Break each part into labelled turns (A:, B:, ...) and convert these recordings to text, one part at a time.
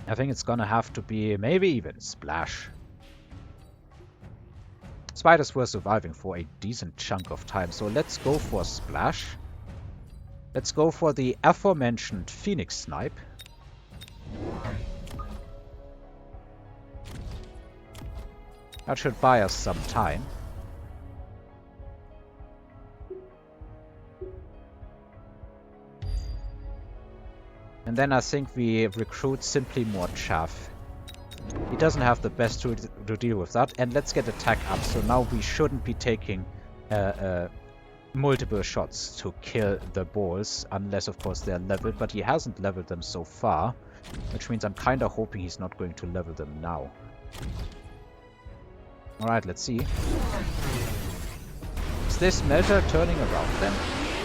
A: I think it's gonna have to be maybe even Splash. Spiders were surviving for a decent chunk of time, so let's go for Splash. Let's go for the aforementioned Phoenix Snipe. That should buy us some time. And then I think we recruit simply more chaff. He doesn't have the best to deal with that. And let's get attack up. So now we shouldn't be taking multiple shots to kill the balls. Unless, of course, they're leveled. But he hasn't leveled them so far. Which means I'm kind of hoping he's not going to level them now. Alright, let's see. Is this melter turning around then?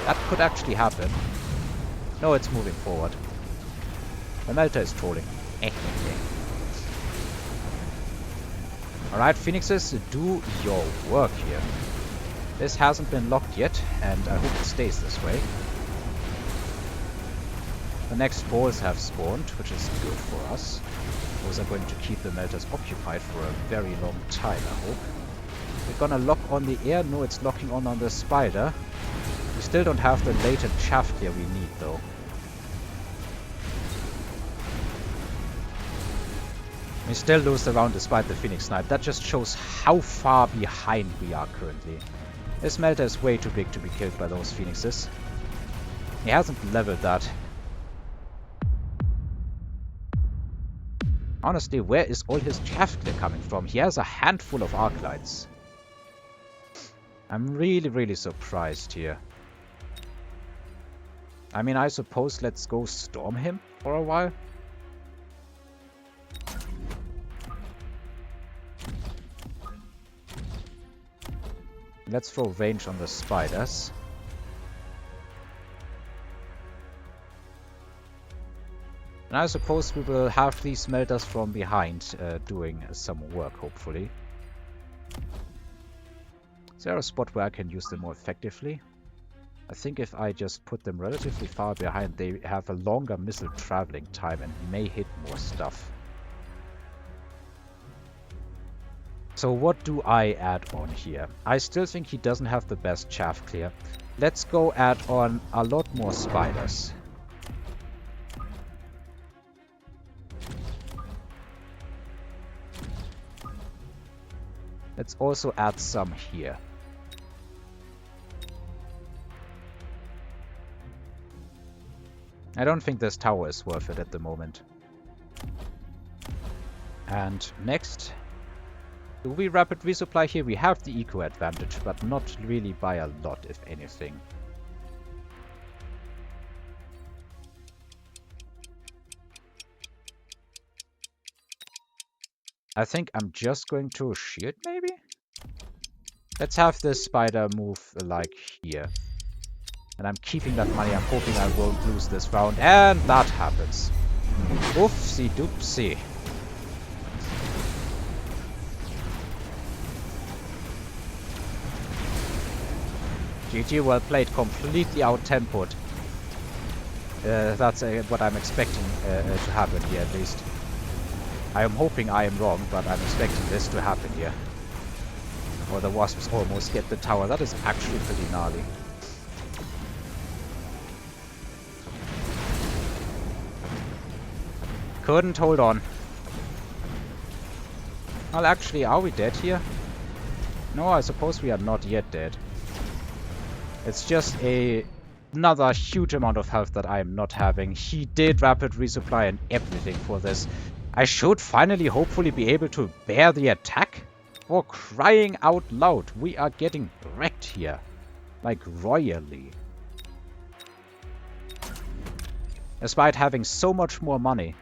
A: That could actually happen. No, it's moving forward. The melter is trolling. Alright, Phoenixes, do your work here. This hasn't been locked yet, and I hope it stays this way. The next balls have spawned, which is good for us. Those are going to keep the melters occupied for a very long time, I hope. We're gonna lock on the air. No, it's locking on the spider. We still don't have the latent chaff clear we need, though. We still lose the round despite the Phoenix Snipe. That just shows how far behind we are currently. This melter is way too big to be killed by those Phoenixes. He hasn't leveled that. Honestly, where is all his chaff clear coming from? He has a handful of arc lights. I'm really surprised here. I mean, I suppose let's go storm him for a while. Let's throw range on the spiders. And I suppose we will have these smelters from behind doing some work, hopefully. Is there a spot where I can use them more effectively? I think if I just put them relatively far behind, they have a longer missile traveling time and may hit more stuff. So what do I add on here? I still think he doesn't have the best chaff clear. Let's go add on a lot more spiders. Let's also add some here. I don't think this tower is worth it at the moment. And next, do we rapid resupply here? We have the eco advantage, but not really by a lot, if anything. I think I'm just going to shield, maybe? Let's have this spider move, like, here. And I'm keeping that money. I'm hoping I won't lose this round. And that happens. Oopsie doopsie. GG, well played. Completely out-tempoed. That's what I'm expecting to happen here, at least. I am hoping I am wrong, but I'm expecting this to happen here. Or the Wasps almost get the tower. That is actually pretty gnarly. Couldn't hold on. Well, actually, are we dead here? No, I suppose we are not yet dead. It's just another huge amount of health that I am not having. He did rapid resupply and everything for this. I should finally, hopefully, be able to bear the attack. For crying out loud, we are getting wrecked here. Like, royally. Despite having so much more money.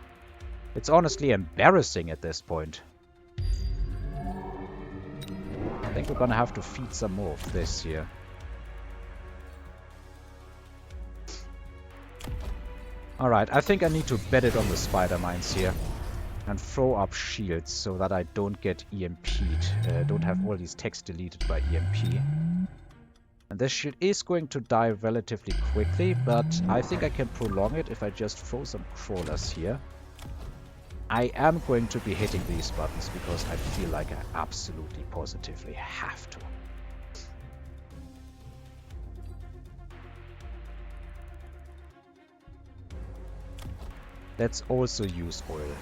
A: It's honestly embarrassing at this point. I think we're gonna have to feed some more of this here. Alright, I think I need to bet it on the spider mines here. And throw up shields so that I don't get EMP'd. Don't have all these texts deleted by EMP. And this shield is going to die relatively quickly, but I think I can prolong it if I just throw some crawlers here. I am going to be hitting these buttons because I feel like I absolutely positively have to. Let's also use oil.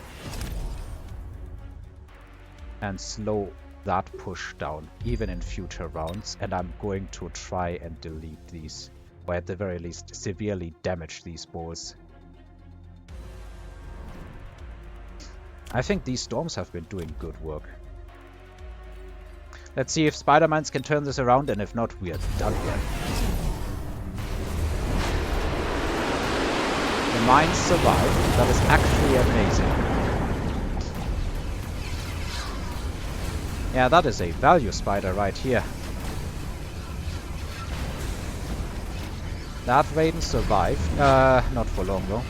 A: And slow that push down, even in future rounds. And I'm going to try and delete these. Or at the very least, severely damage these balls. I think these storms have been doing good work. Let's see if Spider-Mines can turn this around, and if not, we are done here. The mines survive. That is actually amazing. Yeah, that is a value spider right here. That Raiden survived. Not for long though.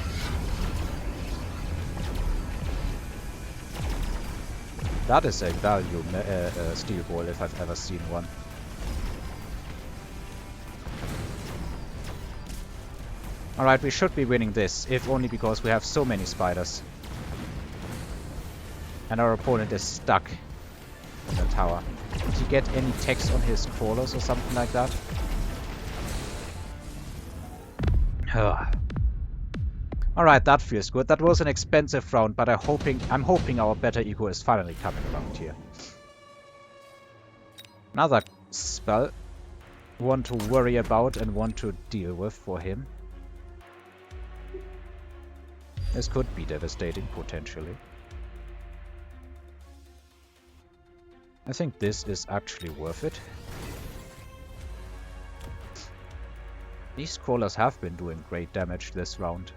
A: That is a value steel ball if I've ever seen one. Alright, we should be winning this, if only because we have so many spiders. And our opponent is stuck in the tower. Did he get any text on his crawlers or something like that? Alright, that feels good. That was an expensive round, but I'm hoping our better ego is finally coming around here. Another spell. One to worry about and one to deal with for him. This could be devastating, potentially. I think this is actually worth it. These crawlers have been doing great damage this round.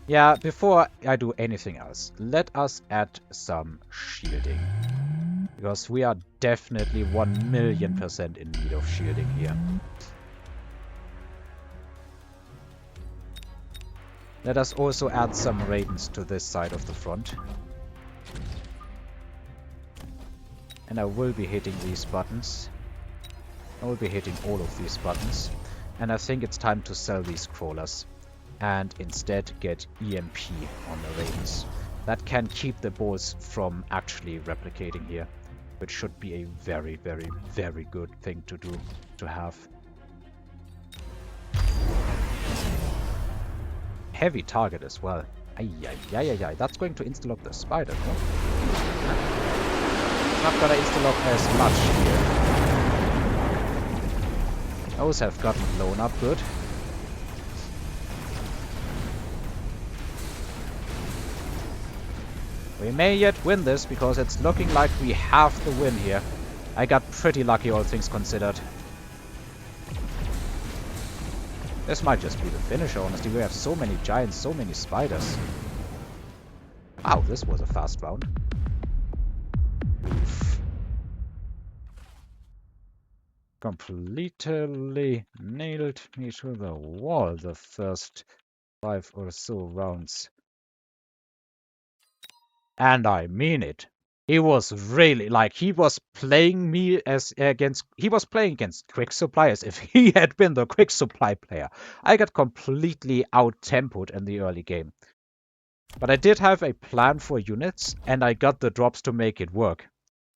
A: Yeah, before I do anything else, let us add some shielding. Because we are definitely 1,000,000% in need of shielding here. Let us also add some Raidens to this side of the front. And I will be hitting these buttons. I will be hitting all of these buttons. And I think it's time to sell these crawlers. And instead get EMP on the Raidens. That can keep the balls from actually replicating here. Which should be a very, very, very good thing to do, to have. Heavy target as well. Ay. That's going to insta-lock the spider, no? Not gonna insta-lock as much here. Those have gotten blown up good. We may yet win this, because it's looking like we have the win here. I got pretty lucky, all things considered. This might just be the finisher, honestly. We have so many giants, so many spiders. Wow, this was a fast round. Completely nailed me to the wall the first 5 or so rounds. And I mean it. He was really, like, he was playing me he was playing against quick supply as if he had been the quick supply player. I got completely out-tempoed in the early game. But I did have a plan for units, and I got the drops to make it work.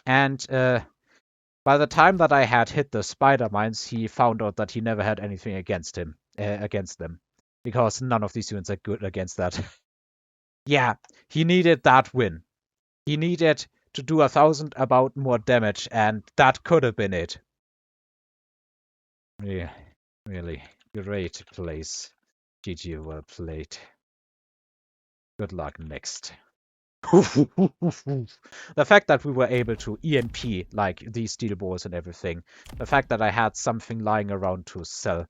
A: And by the time that I had hit the spider mines, he found out that he never had anything against them. Because none of these units are good against that. Yeah, he needed that win. He needed to do 1,000 about more damage, and that could have been it. Yeah, really great place. GG, well played. Good luck next. The fact that we were able to EMP like these steel balls and everything. The fact that I had something lying around to sell.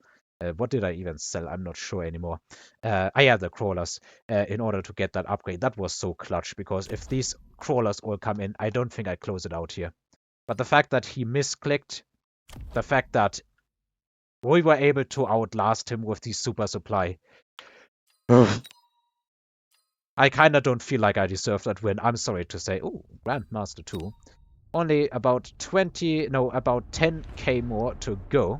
A: What did I even sell? I'm not sure anymore. I had the crawlers in order to get that upgrade. That was so clutch, because if these crawlers all come in, I don't think I close it out here. But the fact that he misclicked, the fact that we were able to outlast him with the super supply. I kinda don't feel like I deserve that win. I'm sorry to say. Oh, Grandmaster 2. Only about 10k more to go.